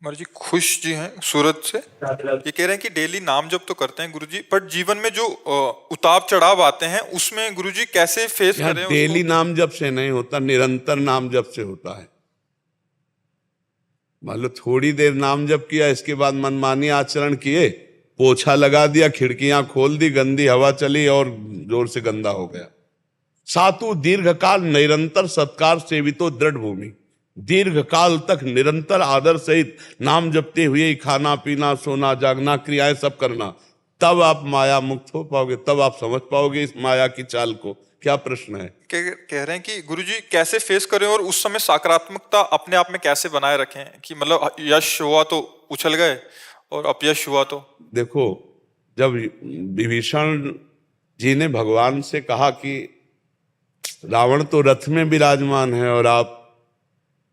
कुमार जी खुश जी हैं सूरत से। ये कह रहे हैं कि डेली नाम जप तो करते हैं गुरुजी, पर जीवन में जो उतार चढ़ाव आते हैं उसमें गुरुजी कैसे फेस यहाँ करें डेली उसको? नाम जप से नहीं होता, निरंतर नाम जप से होता है। मान लो थोड़ी देर नाम जप किया, इसके बाद मनमानी आचरण किए, पोछा लगा दिया, खिड़कियां खोल दी, गंदी हवा चली और जोर से गंदा हो गया। सातु दीर्घकाल निरंतर सत्कार सेवितो दृढ़ भूमि। दीर्घकाल तक निरंतर आदर सहित नाम जपते हुए ही खाना पीना सोना जागना क्रियाएं सब करना, तब आप माया मुक्त हो पाओगे, तब आप समझ पाओगे इस माया की चाल को। क्या प्रश्न है? कह रहे हैं कि गुरुजी कैसे फेस करें और उस समय सकारात्मकता अपने आप में कैसे बनाए रखें कि मतलब यश हुआ तो उछल गए और अपयश हुआ तो? देखो, जब विभीषण जी ने भगवान से कहा कि रावण तो रथ में विराजमान है और आप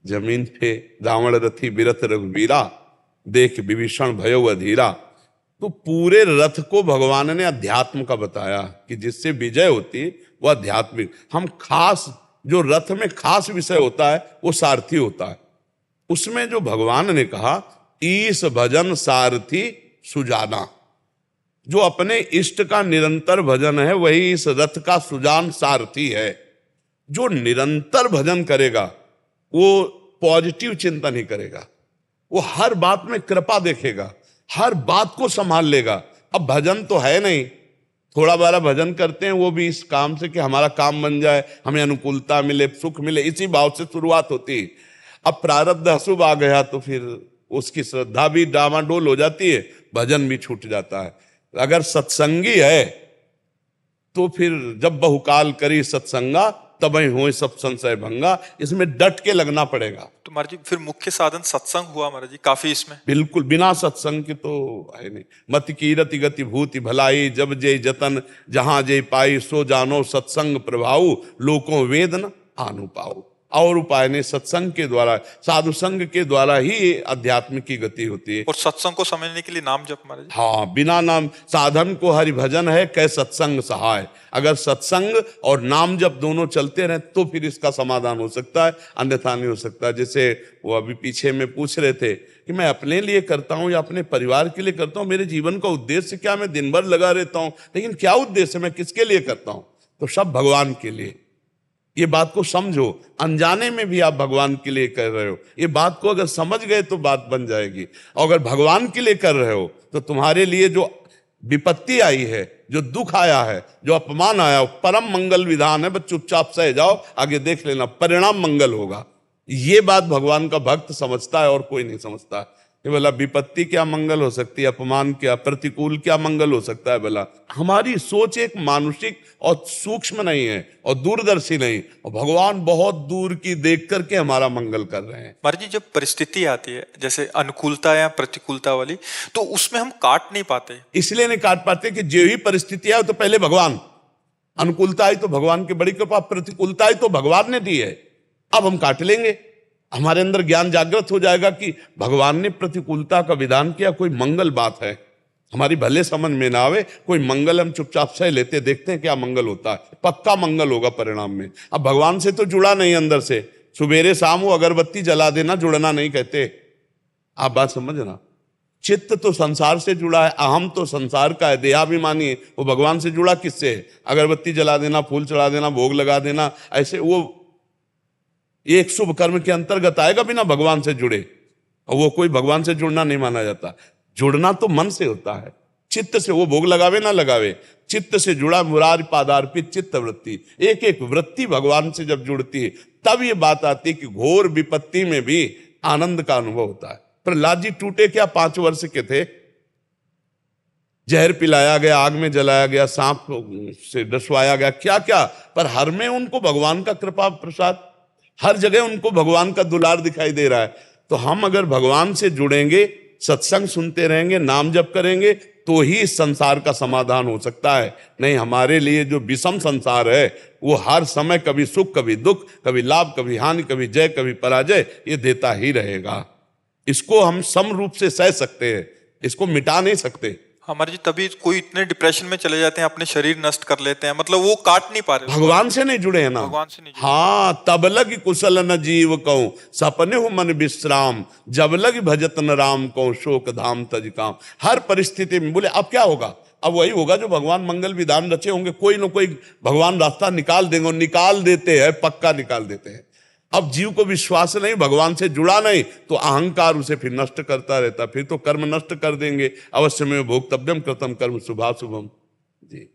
जमीन पे, रावण रथी बिरथ रघुवीरा, देख विभीषण भयो अधीरा, तो पूरे रथ को भगवान ने अध्यात्म का बताया कि जिससे विजय होती है वो आध्यात्मिक। हम खास, जो रथ में खास विषय होता है वो सारथी होता है। उसमें जो भगवान ने कहा ईश भजन सारथी सुजाना, जो अपने इष्ट का निरंतर भजन है वही इस रथ का सुजान सारथी है। जो निरंतर भजन करेगा वो पॉजिटिव चिंतन ही करेगा, वो हर बात में कृपा देखेगा, हर बात को संभाल लेगा। अब भजन तो है नहीं, थोड़ा बारा भजन करते हैं वो भी इस काम से कि हमारा काम बन जाए, हमें अनुकूलता मिले, सुख मिले, इसी भाव से शुरुआत होती है। अब प्रारब्ध अशुभ आ गया तो फिर उसकी श्रद्धा भी डामाडोल हो जाती है, भजन भी छूट जाता है। अगर सत्संगी है तो फिर जब बहुकाल करी सत्संगा तब ही हो सब संशय भंगा, इसमें डट के लगना पड़ेगा। तो महाराज जी फिर मुख्य साधन सत्संग हुआ महाराज जी काफी इसमें? बिल्कुल, बिना सत्संग के तो है नहीं। मत कीरति गति भूति भलाई, जब जय जतन जहां जय पाई, सो जानो सत्संग प्रभाऊ, लोकों वेद न आनु पाऊ। और उपाय नहीं, सत्संग के द्वारा, साधु संग के द्वारा ही अध्यात्म की गति होती है। और सत्संग को समझने के लिए नाम जप महाराज जी? हाँ, बिना नाम साधन को हरि भजन है, कै सत्संग सहाय। अगर सत्संग और नाम जब दोनों चलते रहे तो फिर इसका समाधान हो सकता है, अन्यथा नहीं हो सकता। जैसे वो अभी पीछे में पूछ रहे थे कि मैं अपने लिए करता हूँ या अपने परिवार के लिए करता हूँ, मेरे जीवन का उद्देश्य क्या? मैं दिन भर लगा रहता हूँ, लेकिन क्या उद्देश्य, मैं किसके लिए करता हूँ? तो सब भगवान के लिए। ये बात को समझो, अनजाने में भी आप भगवान के लिए कर रहे हो। ये बात को अगर समझ गए तो बात बन जाएगी। और अगर भगवान के लिए कर रहे हो तो तुम्हारे लिए जो विपत्ति आई है, जो दुख आया है, जो अपमान आया, परम मंगल विधान है। बस चुपचाप सह जाओ, आगे देख लेना, परिणाम मंगल होगा। ये बात भगवान का भक्त समझता है और कोई नहीं समझता। ये बोला विपत्ति क्या मंगल हो सकती है, अपमान क्या, प्रतिकूल क्या मंगल हो सकता है? बोला हमारी सोच एक मानुषिक और सूक्ष्म नहीं है और दूरदर्शी नहीं, और भगवान बहुत दूर की देख करके हमारा मंगल कर रहे हैं। महाराज जी जब परिस्थिति आती है जैसे अनुकूलता या प्रतिकूलता वाली, तो उसमें हम काट नहीं पाते। इसलिए नहीं काट पाते कि जो ही परिस्थिति है तो पहले भगवान, अनुकूलता आई तो भगवान की बड़ी कृपा, प्रतिकूलता आई तो भगवान ने दी है। अब हम काट लेंगे, हमारे अंदर ज्ञान जागृत हो जाएगा कि भगवान ने प्रतिकूलता का विधान किया, कोई मंगल बात है। हमारी भले समझ में ना आवे, कोई मंगल हम चुपचाप सह लेते, देखते हैं क्या मंगल होता है, पक्का मंगल होगा परिणाम में। अब भगवान से तो जुड़ा नहीं अंदर से, सुबेरे शाम वो अगरबत्ती जला देना जुड़ना नहीं कहते। आप बात समझना, चित्त तो संसार से जुड़ा है, अहम तो संसार का है, देहाभिमानी है। वो भगवान से जुड़ा किससे है? अगरबत्ती जला देना, फूल चढ़ा देना, भोग लगा देना, ऐसे वो एक शुभ कर्म के अंतर्गत आएगा बिना भगवान से जुड़े। और वो कोई भगवान से जुड़ना नहीं माना जाता। जुड़ना तो मन से होता है, चित्त से। वो भोग लगावे ना लगावे, चित्त से जुड़ा, मुरारी पादार्पित चित्त वृत्ति। एक एक वृत्ति भगवान से जब जुड़ती है तब ये बात आती है कि घोर विपत्ति में भी आनंद का अनुभव होता है। प्रहलाद जी टूटे क्या, 5 वर्ष के थे, जहर पिलाया गया, आग में जलाया गया, सांप से डसवाया गया, क्या क्या, पर हर में उनको भगवान का कृपा प्रसाद, हर जगह उनको भगवान का दुलार दिखाई दे रहा है। तो हम अगर भगवान से जुड़ेंगे, सत्संग सुनते रहेंगे, नाम जप करेंगे, तो ही इस संसार का समाधान हो सकता है। नहीं, हमारे लिए जो विषम संसार है वो हर समय कभी सुख कभी दुख, कभी लाभ कभी हानि, कभी जय कभी पराजय, ये देता ही रहेगा। इसको हम सम रूप से सह सकते हैं, इसको मिटा नहीं सकते। हमारे जी तभी कोई इतने डिप्रेशन में चले जाते हैं, अपने शरीर नष्ट कर लेते हैं, मतलब वो काट नहीं पा रहे, भगवान से नहीं जुड़े हैं ना। भगवान से नहीं जुड़े। हाँ, तब लग कुशल न जीव कहूं, सपने हो मन विश्राम, जब लग भजत न राम कहूं, शोक धाम तज काम। हर परिस्थिति में बोले अब क्या होगा, अब वही होगा जो भगवान मंगल विधान रचे होंगे, कोई ना कोई भगवान रास्ता निकाल देंगे, और निकाल देते हैं, पक्का निकाल देते हैं। अब जीव को विश्वास नहीं, भगवान से जुड़ा नहीं, तो अहंकार उसे फिर नष्ट करता रहता, फिर तो कर्म नष्ट कर देंगे। अवश्य में भोक्तव्यम कृतम कर्म शुभाशुभम। जी।